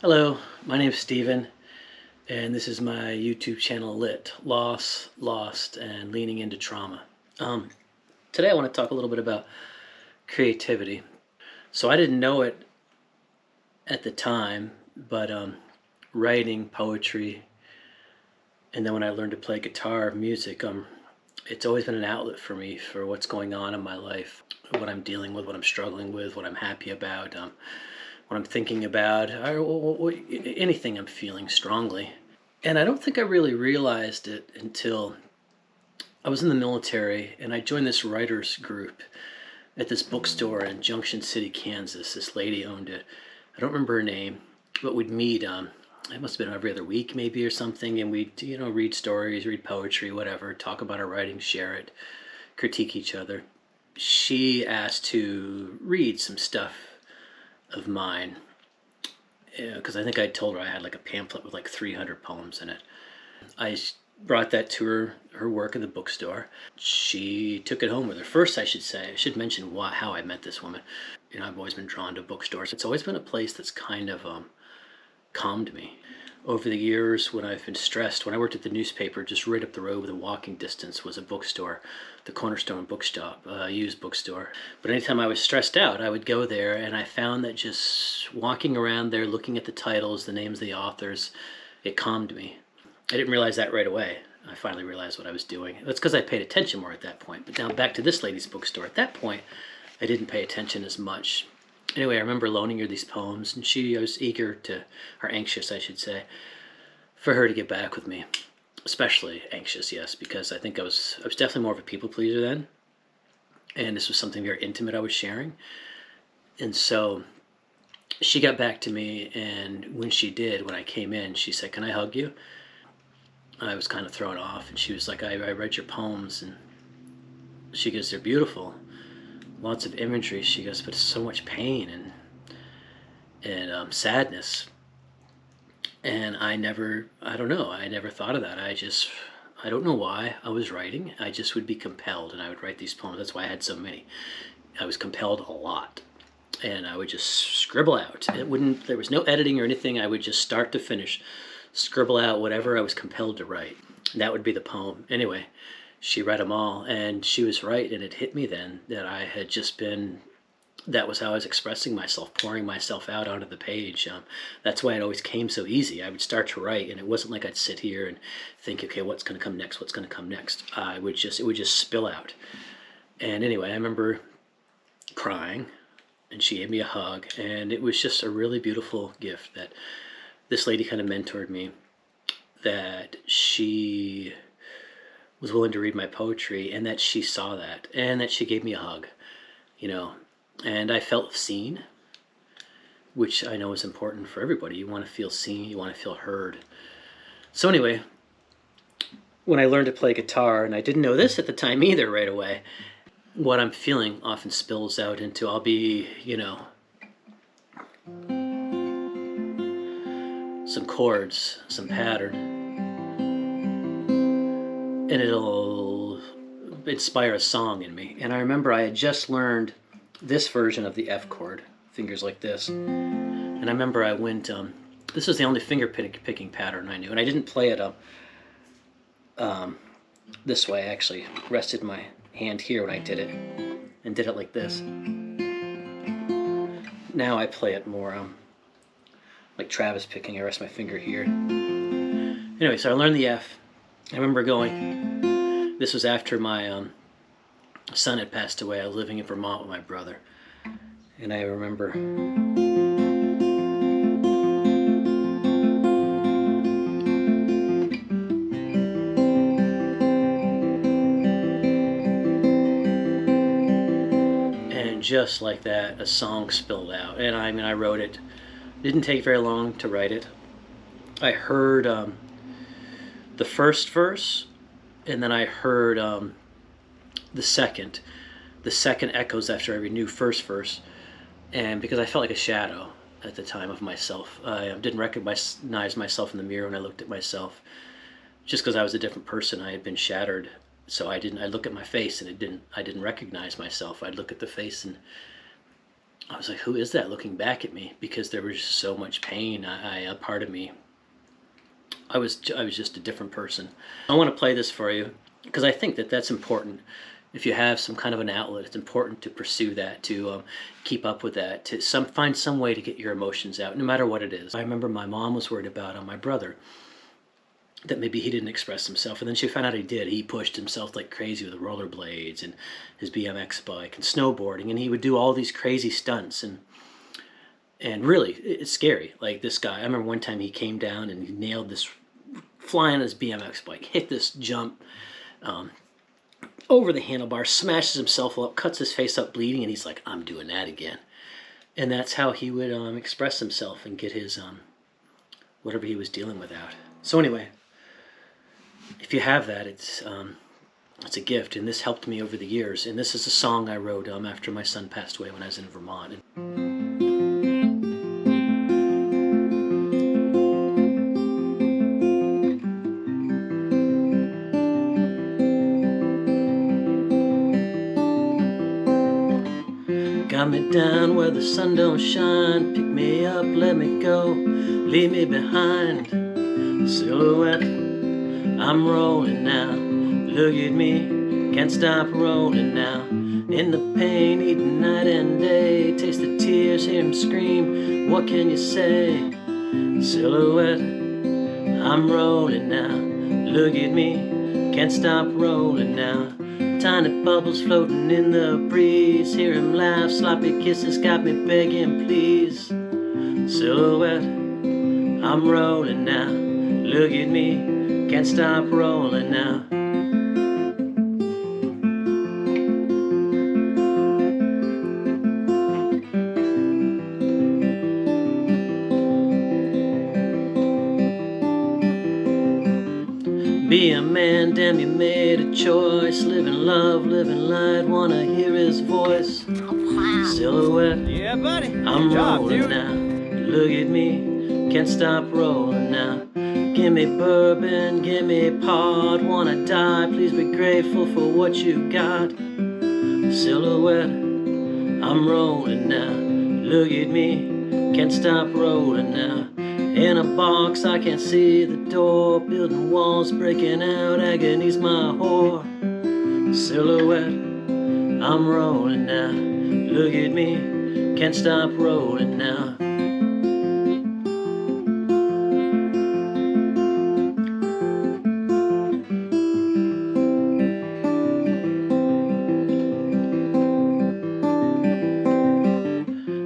Hello, my name is Steven, and this is my YouTube channel Lit, Loss, Lost, and Leaning into Trauma. Um, Today I want to talk a little bit about creativity. So I didn't know it at the time, but writing, poetry, and then when I learned to play guitar, music, it's always been an outlet for me for what's going on in my life, what I'm dealing with, what I'm struggling with, what I'm happy about, what I'm thinking about, anything I'm feeling strongly. And I don't think I really realized it until I was in the military and I joined this writers group at this bookstore in Junction City, Kansas. This lady owned it. I don't remember her name, but we'd meet. It must have been every other week, maybe, or something, and we'd read stories, read poetry, whatever, talk about our writing, share it, critique each other. She asked to read some stuff of mine because I think I told her I had like a pamphlet with like 300 poems in it. I brought that to her work in the bookstore. She took it home with her. First, I should mention how I met this woman. I've always been drawn to bookstores. It's always been a place that's kind of calmed me. Over the years, when I've been stressed, when I worked at the newspaper, just right up the road within walking distance was a bookstore, the Cornerstone Bookstop, used bookstore. But anytime I was stressed out, I would go there, and I found that just walking around there, looking at the titles, the names of the authors, it calmed me. I didn't realize that right away. I finally realized what I was doing. That's because I paid attention more at that point. But now back to this lady's bookstore. At that point, I didn't pay attention as much. Anyway, I remember loaning her these poems, and I was eager to, or anxious, I should say, for her to get back with me. Especially anxious, yes, because I think I was definitely more of a people pleaser then, and this was something very intimate I was sharing. And so she got back to me, and when she did, when I came in, she said, "Can I hug you?" I was kind of thrown off, and she was like, I read your poems, and she goes, "They're beautiful. Lots of imagery." She goes, "But so much pain and sadness." And I don't know, I never thought of that. I don't know why I was writing. I just would be compelled, and I would write these poems. That's why I had so many. I was compelled a lot, and I would just scribble out. There was no editing or anything. I would just start to finish, scribble out whatever I was compelled to write. And that would be the poem. Anyway, she read them all, and she was right, and it hit me then that that was how I was expressing myself, pouring myself out onto the page. That's why it always came so easy. I would start to write, and it wasn't like I'd sit here and think, okay, what's going to come next? What's going to come next? It would just spill out. And anyway, I remember crying, and she gave me a hug, and it was just a really beautiful gift that this lady kind of mentored me, that she was willing to read my poetry, and that she saw that, and that she gave me a hug, and I felt seen, which I know is important for everybody. You want to feel seen, you want to feel heard. So anyway, when I learned to play guitar, and I didn't know this at the time either right away, what I'm feeling often spills out into, I'll be, some chords, some pattern, and it'll inspire a song in me. And I remember I had just learned this version of the F chord, fingers like this. And I remember I went, this was the only finger picking pattern I knew. And I didn't play it this way. I actually rested my hand here when I did it, and did it like this. Now I play it more like Travis picking. I rest my finger here. Anyway, so I learned the F. I remember going, this was after my son had passed away. I was living in Vermont with my brother, and I remember and just like that, a song spilled out. And I wrote it. Didn't take very long to write it. I heard the first verse, and then I heard the second. The second echoes after every new first verse, and because I felt like a shadow at the time of myself, I didn't recognize myself in the mirror when I looked at myself, just because I was a different person. I had been shattered, so I'd look at my face, and I didn't recognize myself. I'd look at the face, and I was like, who is that looking back at me? Because there was just so much pain. A part of me, I was just a different person. I want to play this for you because I think that that's important. If you have some kind of an outlet, it's important to pursue that, to keep up with that, to find some way to get your emotions out, no matter what it is. I remember my mom was worried about my brother, that maybe he didn't express himself, and then she found out he did. He pushed himself like crazy with rollerblades and his BMX bike and snowboarding, and he would do all these crazy stunts, and really, it's scary. Like this guy, I remember one time he came down and he nailed this, flying on his BMX bike, hit this jump over the handlebar, smashes himself up, cuts his face up bleeding, and he's like, I'm doing that again. And that's how he would express himself and get his whatever he was dealing with out. So anyway, if you have that, it's a gift, and this helped me over the years. And this is a song I wrote after my son passed away when I was in Vermont. Got me down where the sun don't shine. Pick me up, let me go, leave me behind. Silhouette, I'm rolling now. Look at me, can't stop rolling now. In the pain, eating night and day. Taste the tears, hear him scream. What can you say? Silhouette, I'm rolling now. Look at me, can't stop rolling now. Tiny bubbles floating in the breeze. Hear him laugh, sloppy kisses got me begging please. Silhouette, I'm rolling now. Look at me, can't stop rolling now. Be a man, damn, you made a choice. Live in love, live in light, wanna hear his voice. Silhouette, Yeah, buddy. I'm rolling now. Look at me, can't stop rolling now. Give me bourbon, give me pot. Wanna die, please be grateful for what you got. Silhouette, I'm rolling now. Look at me, can't stop rolling now. In a box, I can't see the door. Building walls, breaking out, agony's my whore. Silhouette, I'm rolling now. Look at me, can't stop rolling now.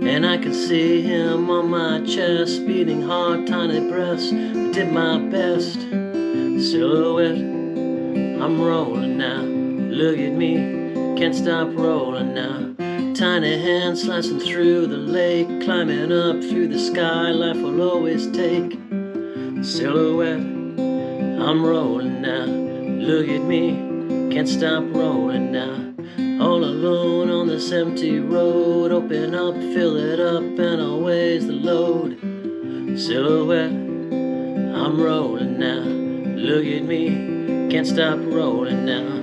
And I can see him on my chest, beating hard, tiny breaths. I did my best. Silhouette, I'm rolling now. Look at me, can't stop rolling now. Tiny hands slicing through the lake, climbing up through the sky. Life will always take. Silhouette, I'm rolling now. Look at me, can't stop rolling now. All alone on this empty road. Open up, fill it up, and always the load. Silhouette, I'm rolling now. Look at me, can't stop rolling now.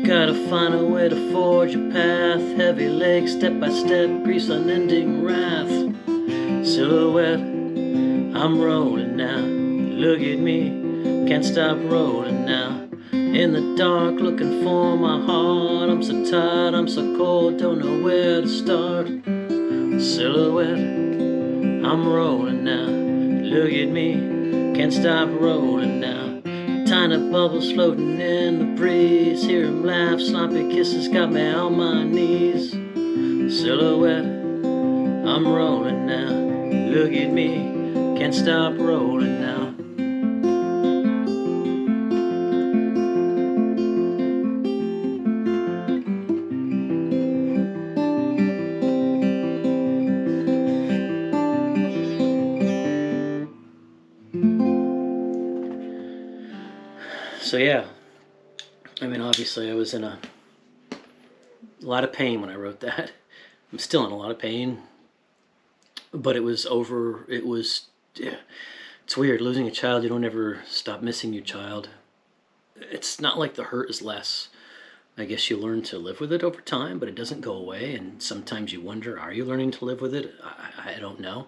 Gotta find a way to forge a path. Heavy legs, step by step, grease unending wrath. Silhouette, I'm rolling now. Look at me, can't stop rolling now. In the dark, looking for my heart. I'm so tired, I'm so cold, don't know where to start. Silhouette, I'm rolling now. Look at me, can't stop rolling now. Tiny bubbles floating in the breeze. Hear him laugh, sloppy kisses got me on my knees. Silhouette, I'm rolling now. Look at me, can't stop rolling now. So yeah, I mean, obviously I was in a lot of pain when I wrote that. I'm still in a lot of pain, but it was over. It was, yeah, it's weird losing a child. You don't ever stop missing your child. It's not like the hurt is less. I guess you learn to live with it over time, but it doesn't go away. And sometimes you wonder, are you learning to live with it? I don't know.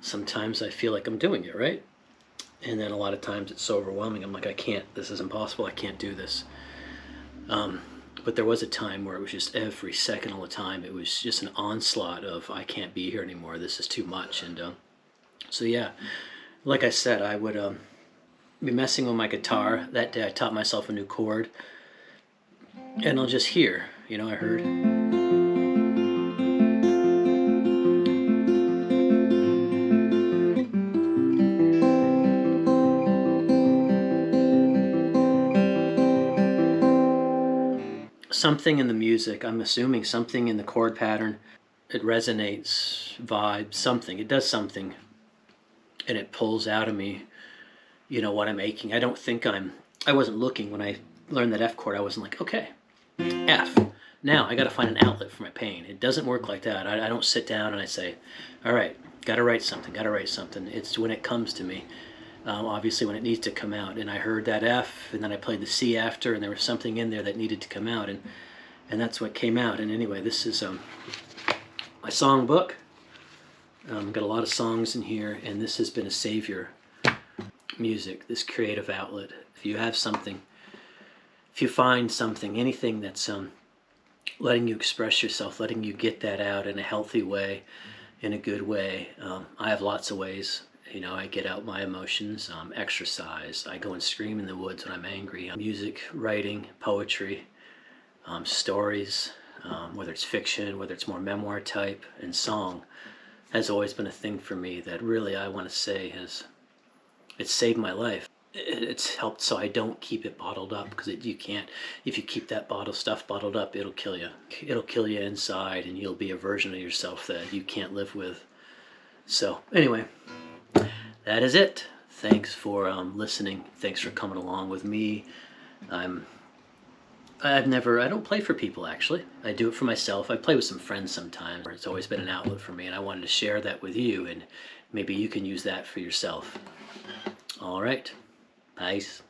Sometimes I feel like I'm doing it, right? And then a lot of times it's so overwhelming. I'm like, I can't, this is impossible. I can't do this. But there was a time where it was just every second all the time. It was just an onslaught of, I can't be here anymore. This is too much. And so, yeah, like I said, I would be messing with my guitar. That day I taught myself a new chord. And I'll just hear, I heard. Something in the music, I'm assuming something in the chord pattern, it resonates, vibes, something. It does something, and it pulls out of me, what I'm aching. I wasn't looking when I learned that F chord. I wasn't like, okay, F. Now I got to find an outlet for my pain. It doesn't work like that. I don't sit down and I say, all right, got to write something. It's when it comes to me. Obviously when it needs to come out. And I heard that F, and then I played the C after, and there was something in there that needed to come out, and that's what came out. And anyway, this is my song book. Got a lot of songs in here, and this has been a savior. Music, this creative outlet. If you have something, if you find something, anything that's letting you express yourself, letting you get that out in a healthy way, in a good way. I have lots of ways. I get out my emotions, exercise. I go and scream in the woods when I'm angry. Music, writing, poetry, stories, whether it's fiction, whether it's more memoir type, and song has always been a thing for me that really I want to say it's saved my life. It's helped so I don't keep it bottled up, because you can't. If you keep that stuff bottled up, it'll kill you. It'll kill you inside, and you'll be a version of yourself that you can't live with. So anyway, that is it. Thanks for listening. Thanks for coming along with me. I don't play for people, actually. I do it for myself. I play with some friends sometimes. It's always been an outlet for me, and I wanted to share that with you, and maybe you can use that for yourself. All right. Peace.